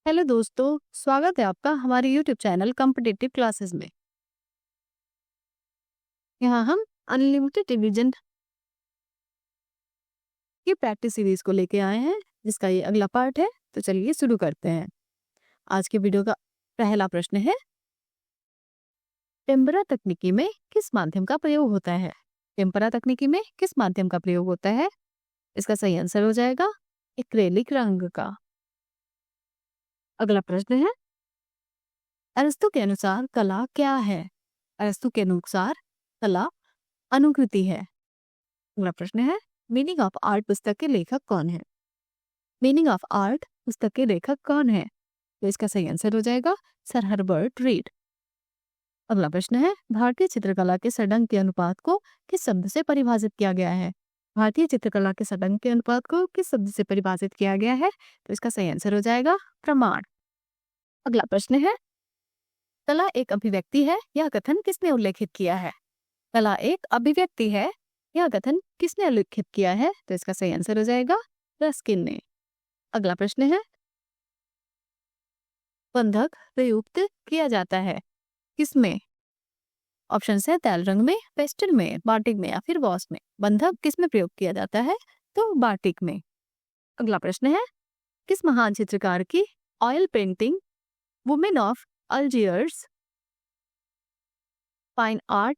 Hello दोस्तों, स्वागत है आपका हमारे यूट्यूब चैनल कॉम्पिटिटिव क्लासेस में। यहाँ हम अनलिमिटेड रिवीजन की प्रैक्टिस सीरीज को लेके आए हैं, जिसका ये अगला पार्ट है। तो चलिए शुरू करते हैं। आज के वीडियो का पहला प्रश्न है, टेम्परा तकनीकी में किस माध्यम का प्रयोग होता है? टेम्परा तकनीकी में किस माध्यम का प्रयोग होता है? इसका सही आंसर हो जाएगा एक्रेलिक रंग का। अगला प्रश्न है, अरस्तु के अनुसार कला क्या है? अरस्तु के अनुसार कला अनुकृति है। अगला प्रश्न है, मीनिंग ऑफ आर्ट पुस्तक के लेखक कौन है? मीनिंग ऑफ आर्ट पुस्तक के लेखक कौन है? तो इसका सही आंसर हो जाएगा सर हर्बर्ट रीड। अगला प्रश्न है, भारतीय चित्रकला के षडंग के अनुपात को किस शब्द से परिभाषित किया गया है? भारतीय चित्रकला के षडंग के अनुपात को किस शब्द से परिभाषित किया गया है? तो इसका सही आंसर हो जाएगा प्रमाण। अगला प्रश्न है, कला एक अभिव्यक्ति है, यह कथन किसने उल्लेखित किया है? कला एक अभिव्यक्ति है, यह कथन किसने उल्लेखित किया है? तो इसका सही आंसर हो जाएगा रस्किन ने। अगला प्रश्न है, बंधक प्रयुक्त किया जाता है किसमें? ऑप्शन है तैल रंग में, पेस्टल में, बाटिक में या फिर वॉश में। बंधक किस में प्रयोग किया जाता है? तो बाटिक में। अगला प्रश्न है, किस महान चित्रकार की oil painting women of Algiers fine art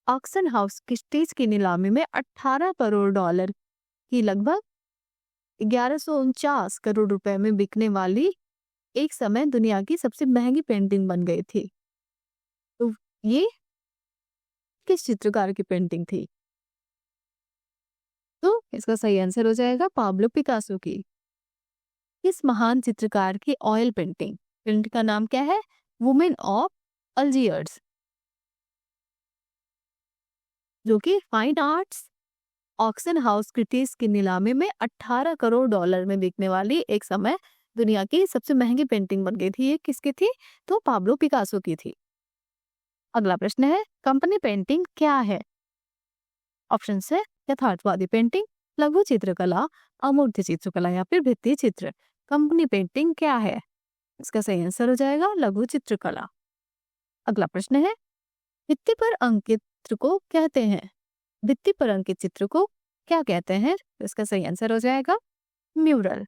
auction house Christie's की नीलामी में 18 करोड़ डॉलर की लगभग 1149 करोड़ रुपए में बिकने वाली एक समय दुनिया की सबसे महंगी पेंटिंग बन गई थी? तो ये किस चित्रकार की पेंटिंग थी? तो इसका सही आंसर हो जाएगा पाब्लो पिकासो की। किस महान चित्रकार की ऑयल पेंटिंग, पेंटिंग का नाम क्या है? वुमेन ऑफ अल्जियर्स, जो कि फाइन आर्ट्स ऑक्शन हाउस क्रिटीज की नीलामी में 18 करोड़ डॉलर में बिकने वाली एक समय दुनिया की सबसे महंगी पेंटिंग बन गई थी। ये किसकी थी? तो पाब्लो पिकासो की थी। अगला प्रश्न है, कंपनी पेंटिंग क्या है? ऑप्शन है यथार्थवादी पेंटिंग, लघु चित्रकला, अमूर्त चित्रकला या फिर भित्ति चित्र। कंपनी पेंटिंग क्या है? इसका सही आंसर हो जाएगा लघु चित्रकला। अगला प्रश्न है, भित्ति पर अंकित चित्र को कहते हैं? भित्ति पर अंकित चित्र को क्या कहते हैं? तो इसका सही आंसर हो जाएगा म्यूरल।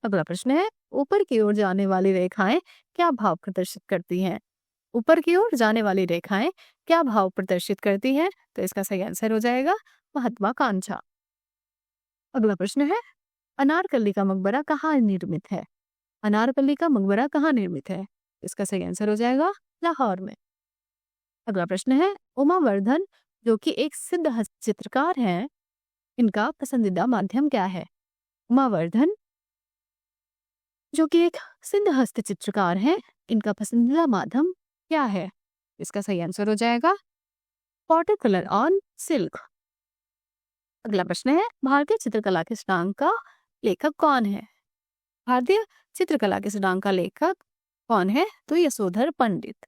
अगला प्रश्न है, ऊपर की ओर जाने वाली रेखाएं क्या भाव प्रदर्शित करती हैं? ऊपर की ओर जाने वाली रेखाएं क्या भाव प्रदर्शित करती हैं? तो इसका सही आंसर हो जाएगा महत्वाकांक्षा। अगला प्रश्न है, अनारकली का मकबरा कहाँ निर्मित है? अनारकली का मकबरा कहाँ निर्मित है? इसका सही आंसर हो जाएगा लाहौर में। अगला प्रश्न है, उमा वर्धन जो कि एक सिद्ध हस्त चित्रकार हैं, इनका पसंदीदा माध्यम क्या है? उमा वर्धन जो कि एक सिद्ध हस्त चित्रकार हैं, इनका पसंदीदा माध्यम क्या है? इसका सही आंसर हो जाएगा वाटर कलर ऑन सिल्क। अगला प्रश्न है, भारतीय चित्रकला के षडांग का लेखक कौन है? भारतीय चित्रकला के षडांग का लेखक कौन है? तो यशोधर पंडित।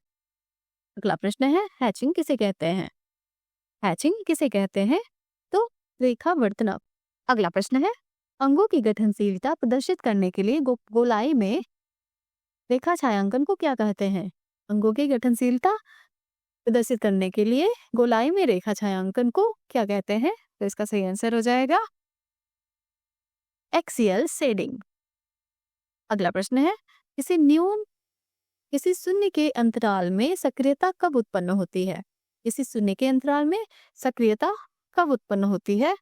अगला प्रश्न है, हैचिंग किसे कहते हैं? हैचिंग किसे कहते हैं? तो रेखा वर्तनक। अगला प्रश्न है, अंगों की गठनशीलता प्रदर्शित करने के लिए गोलाई में रेखा छायांकन को क्या कहते हैं? अंगों की गठनशीलता प्रदर्शित करने के लिए गोलाई में रेखा छायांकन को क्या कहते हैं? तो इसका सही आंसर हो जाएगा एक्सियल शेडिंग। अगला प्रश्न है, किसी शून्य के अंतराल में सक्रियता कब उत्पन्न होती है? किसी शून्य के अंतराल में सक्रियता कब उत्पन्न होती है?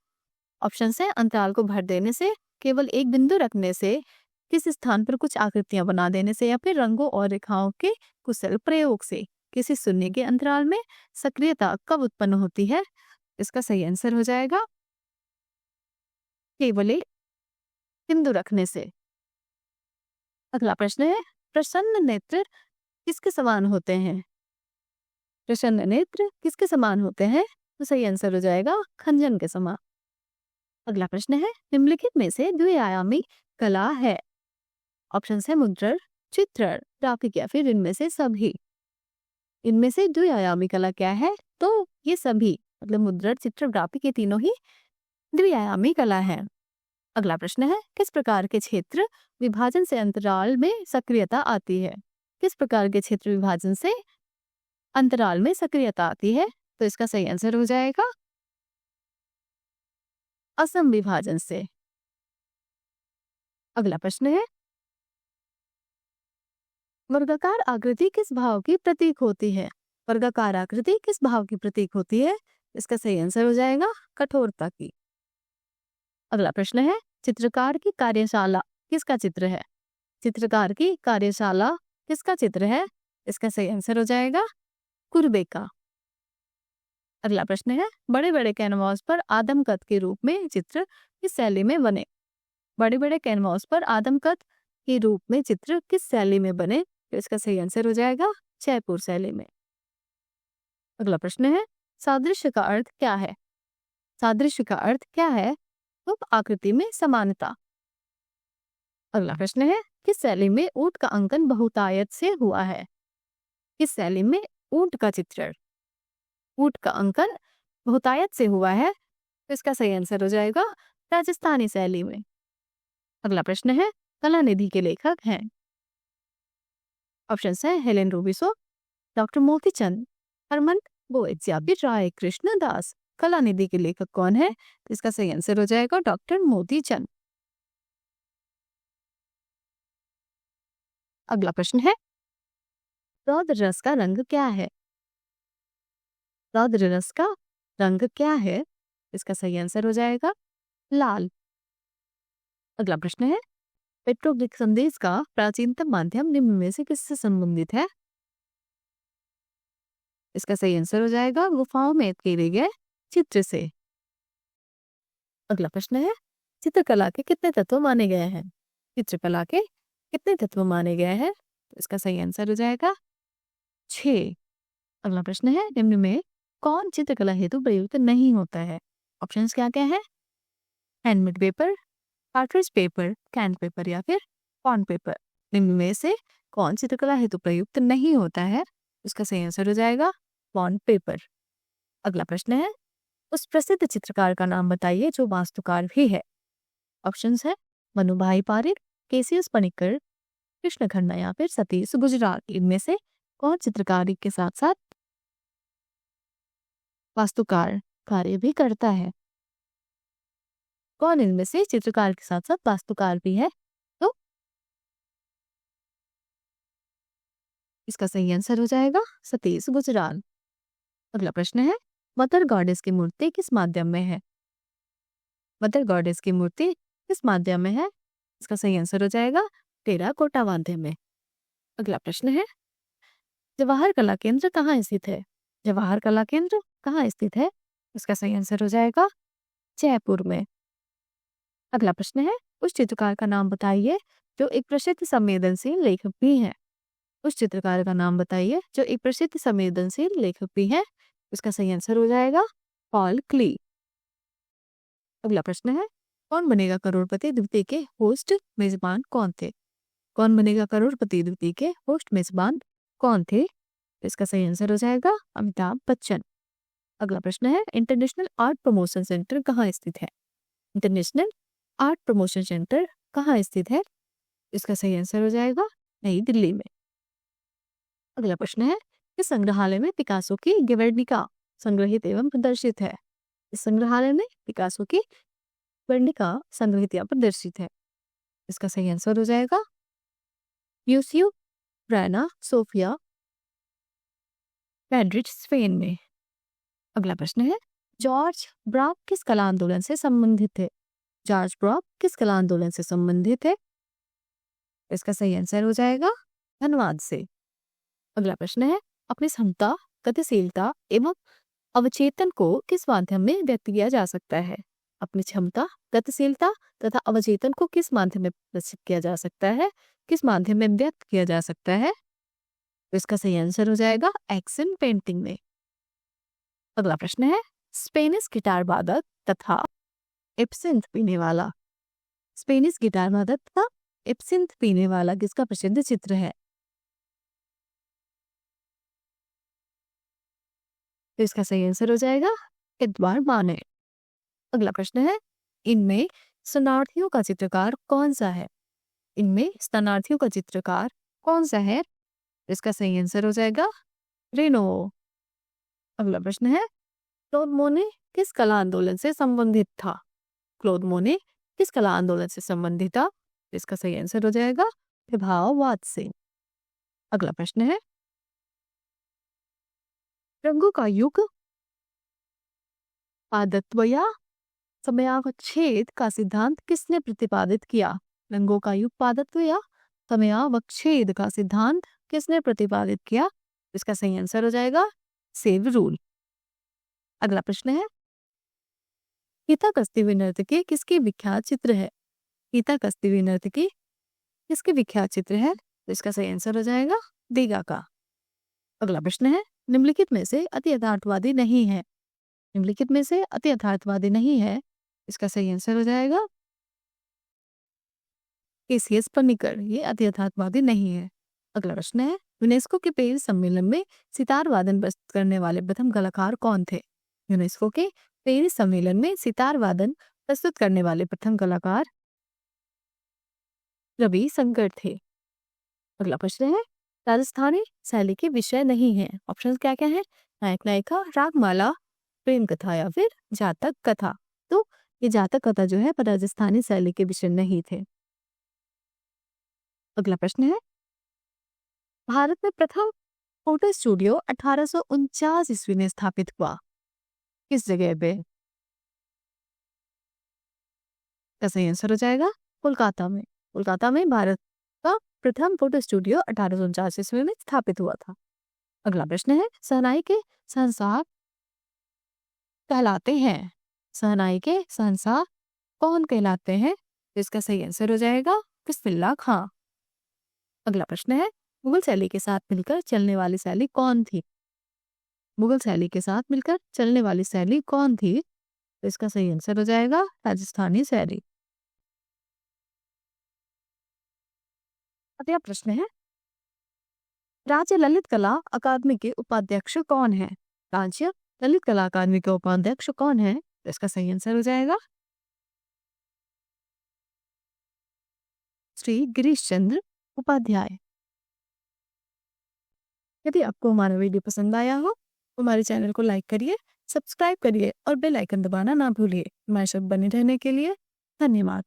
ऑप्शन है अंतराल को भर देने से, केवल एक बिंदु रखने से, किस स्थान पर कुछ आकृतियां बना देने से या फिर रंगों और रेखाओं के कुशल प्रयोग से। किसी शून्य के अंतराल में सक्रियता कब उत्पन्न होती है? इसका सही आंसर हो जाएगा केवल एक बिंदु रखने से। अगला प्रश्न है, प्रसन्न नेत्र किसके समान होते हैं? प्रसन्न नेत्र किसके समान होते हैं? तो सही आंसर हो जाएगा खंजन के समान। अगला प्रश्न है, निम्नलिखित में से द्विआयामी कला है? ऑप्शन है मुद्रण, चित्रण, ग्राफिक या फिर इनमें से सभी। इनमें से द्विआयामी कला क्या है? तो ये सभी, मतलब मुद्रण, चित्र, ग्राफिक, ये तीनों ही द्विआयामी कला है। अगला प्रश्न है, किस प्रकार के क्षेत्र विभाजन से अंतराल में सक्रियता आती है? किस प्रकार के क्षेत्र विभाजन से अंतराल में सक्रियता आती है? तो इसका सही आंसर हो जाएगा असम विभाजन से। अगला प्रश्न है, वर्गाकार आकृति किस भाव की प्रतीक होती है? वर्गाकार आकृति किस भाव की प्रतीक होती है? इसका सही आंसर हो जाएगा कठोरता की। अगला प्रश्न है, चित्रकार की कार्यशाला किसका चित्र है? चित्रकार की कार्यशाला किसका चित्र है? इसका सही आंसर हो जाएगा कुरबे का। अगला प्रश्न है, बड़े बड़े कैनवास पर आदमकद के रूप में चित्र किस शैली में बने? बड़े बड़े कैनवास पर आदमकद के रूप में चित्र किस शैली में बने? तो इसका सही आंसर हो जाएगा जयपुर शैली में। अगला प्रश्न है, सादृश्य का अर्थ क्या है? सादृश्य का अर्थ क्या है? तो आकृति में समानता। अगला प्रश्न है, किस शैली में ऊंट का अंकन बहुतायत से हुआ है? किस शैली में ऊंट का चित्रण, ऊंट का अंकन बहुतायत से हुआ है? तो इसका सही आंसर हो जाएगा राजस्थानी शैली में। अगला प्रश्न है, कलानिधि के लेखक हैं? ऑप्शन है हेलेन रूबिसो, डॉक्टर मोतीचंद, हरमन बोइज या फिर राय कृष्ण दास। कलानिधि के लेखक कौन है? तो इसका सही आंसर हो जाएगा डॉक्टर मोतीचंद। अगला प्रश्न है, रौद्र रस का रंग क्या है? रौद्र रस का रंग क्या है? इसका सही आंसर हो जाएगा लाल। अगला प्रश्न है, पेट्रोग्लिक संदेश का प्राचीनतम माध्यम निम्न में से किससे संबंधित है? इसका सही आंसर हो जाएगा गुफाओं में उकेरे गए चित्र से। अगला प्रश्न है, चित्रकला के कितने तत्व माने गए हैं? चित्रकला के कितने तत्व माने गए हैं? इसका सही आंसर हो जाएगा 6। अगला प्रश्न है, निम्न में कौन चित्रकला हेतु प्रयुक्त नहीं होता है? ऑप्शंस क्या क्या है? Handmade paper, cartridge paper, can paper या फिर बॉन्ड पेपर। निम्न में से कौन चित्रकला हेतु प्रयुक्त नहीं होता है? इसका सही आंसर हो जाएगा बॉन्ड पेपर। अगला प्रश्न है, उस प्रसिद्ध चित्रकार का नाम बताइए जो वास्तुकार भी है। ऑप्शंस है मनुभाई पारिक, केसीएस पनिक्कर, कृष्ण खन्ना या फिर सतीश गुजराल। इनमें से कौन चित्रकारी के साथ साथ वास्तुकार कार्य भी करता है? कौन इनमें से चित्रकार के साथ साथ वास्तुकार भी है? तो इसका सही आंसर हो जाएगा सतीश गुजराल। अगला प्रश्न है, मदर गॉडेस की मूर्ति किस माध्यम में है? मदर गॉडेस की मूर्ति किस माध्यम में है? इसका सही आंसर हो जाएगा टेराकोटा माध्यम में। अगला प्रश्न है, जवाहर कला केंद्र कहाँ स्थित है? जवाहर कला केंद्र कहाँ स्थित है? इसका सही आंसर हो जाएगा जयपुर में। अगला प्रश्न है, उस चित्रकार का नाम बताइए जो एक प्रसिद्ध संवेदनशील लेखक भी है। उस चित्रकार का नाम बताइए जो एक प्रसिद्ध संवेदनशील लेखक भी है। इसका सही आंसर हो जाएगा पॉल क्ली। अगला प्रश्न है, कौन बनेगा करोड़पति द्वितीय के होस्ट मेजबान कौन थे? कौन बनेगा करोड़पति द्वितीय के होस्ट मेजबान कौन थे? इसका सही आंसर हो जाएगा अमिताभ बच्चन। अगला प्रश्न है, इंटरनेशनल आर्ट प्रमोशन सेंटर कहाँ स्थित है? इंटरनेशनल आर्ट प्रमोशन सेंटर कहाँ स्थित है? इसका सही आंसर हो जाएगा नई दिल्ली में। अगला प्रश्न है, इस संग्रहालय में पिकासो की गेवेर्निका संग्रहित एवं प्रदर्शित है। इस संग्रहालय में पिकासो की गेवेर्निका संग्रहित या प्रदर्शित है। इसका सही आंसर हो जाएगा म्यूजियम ब्राना सोफिया मैड्रिड स्पेन में। अगला प्रश्न है, जॉर्ज ब्राक किस कला आंदोलन से संबंधित थे? जॉर्ज ब्राक किस कला आंदोलन से संबंधित है? इसका सही आंसर हो जाएगा धन्यवाद से। अगला प्रश्न है, अपनी क्षमता, गतिशीलता एवं अवचेतन को किस माध्यम में व्यक्त किया जा सकता है? अपनी क्षमता, गतिशीलता तथा अवचेतन को किस माध्यम में प्रदर्शित किया जा सकता है? किस माध्यम में व्यक्त किया जा सकता है? तो इसका सही आंसर हो जाएगा एक्शन पेंटिंग में। अगला प्रश्न है, स्पेनिश गिटार वादक तथा एब्सिंथ पीने वाला, स्पेनिश गिटार वादक तथा एब्सिंथ पीने वाला किसका प्रसिद्ध चित्र है? तो इसका सही आंसर हो जाएगा एडवार्ड माने। अगला प्रश्न है, इनमें शरणार्थियों का चित्रकार कौन सा है? इनमें शरणार्थियों का चित्रकार कौन सा है? इसका सही आंसर हो जाएगा रेनो। अगला प्रश्न है, क्लॉद मोने किस कला आंदोलन से संबंधित था? क्लॉद मोने किस कला आंदोलन से संबंधित था? इसका सही आंसर हो जाएगा विभाववाद से। अगला प्रश्न है, रंगों का युग पादत्व या समयावच्छेद का सिद्धांत किसने प्रतिपादित किया? रंगों का युग पादत्व या समयावच्छेद का सिद्धांत किसने प्रतिपादित किया? इसका सही आंसर हो जाएगा सेव रूल। अगला प्रश्न है, गीता कस्ती हुई नर्तकी किसकी विख्यात चित्र है? गीता कस्ती हुई नर्तकी किसके विख्यात चित्र है? तो इसका सही आंसर हो जाएगा देगा का। अगला प्रश्न है, निम्नलिखित में से अति यथार्थवादी नहीं है। निम्नलिखित में से अति यथार्थवादी नहीं है, इसका सही आंसर हो जाएगा केसीएस पन्नीकर, ये अति यथार्थवादी नहीं है। अगला प्रश्न है, यूनेस्को के पेरिस सम्मेलन में सितार वादन प्रस्तुत करने वाले प्रथम कलाकार कौन थे? यूनेस्को के पेरिस सम्मेलन में सितार वादन प्रस्तुत करने वाले प्रथम कलाकार रवि शंकर थे। अगला प्रश्न है, राजस्थानी शैली के विषय नहीं है। ऑप्शन क्या क्या है? नायक नायिका, रागमाला, प्रेम कथा या फिर जातक कथा। तो ये जातक कथा जो है पर राजस्थानी शैली के विषय नहीं थे। अगला प्रश्न है, भारत में प्रथम फोटो स्टूडियो 1849 ईस्वी में स्थापित हुआ किस जगह पे? का सही आंसर हो जाएगा कोलकाता में। कोलकाता में भारत का प्रथम फोटो स्टूडियो 1849 ईस्वी में स्थापित हुआ था। अगला प्रश्न है, शहनाई के शहंशाह कहलाते हैं। शहनाई के शहंशाह कौन कहलाते हैं? इसका सही आंसर हो जाएगा बिस्मिल्लाह खां। अगला प्रश्न है, मुगल शैली के साथ मिलकर चलने वाली शैली कौन थी? मुगल शैली के साथ मिलकर चलने वाली शैली कौन थी? तो इसका सही आंसर हो जाएगा राजस्थानी शैली। अगला प्रश्न है, राज्य ललित कला अकादमी के उपाध्यक्ष कौन है? राज्य ललित कला अकादमी के उपाध्यक्ष कौन है? तो इसका सही आंसर हो जाएगा श्री गिरीश चंद्र उपाध्याय। यदि आपको हमारा वीडियो पसंद आया हो तो हमारे चैनल को लाइक करिए, सब्सक्राइब करिए और बेल आइकन दबाना ना भूलिए। हमारे साथ बने रहने के लिए धन्यवाद।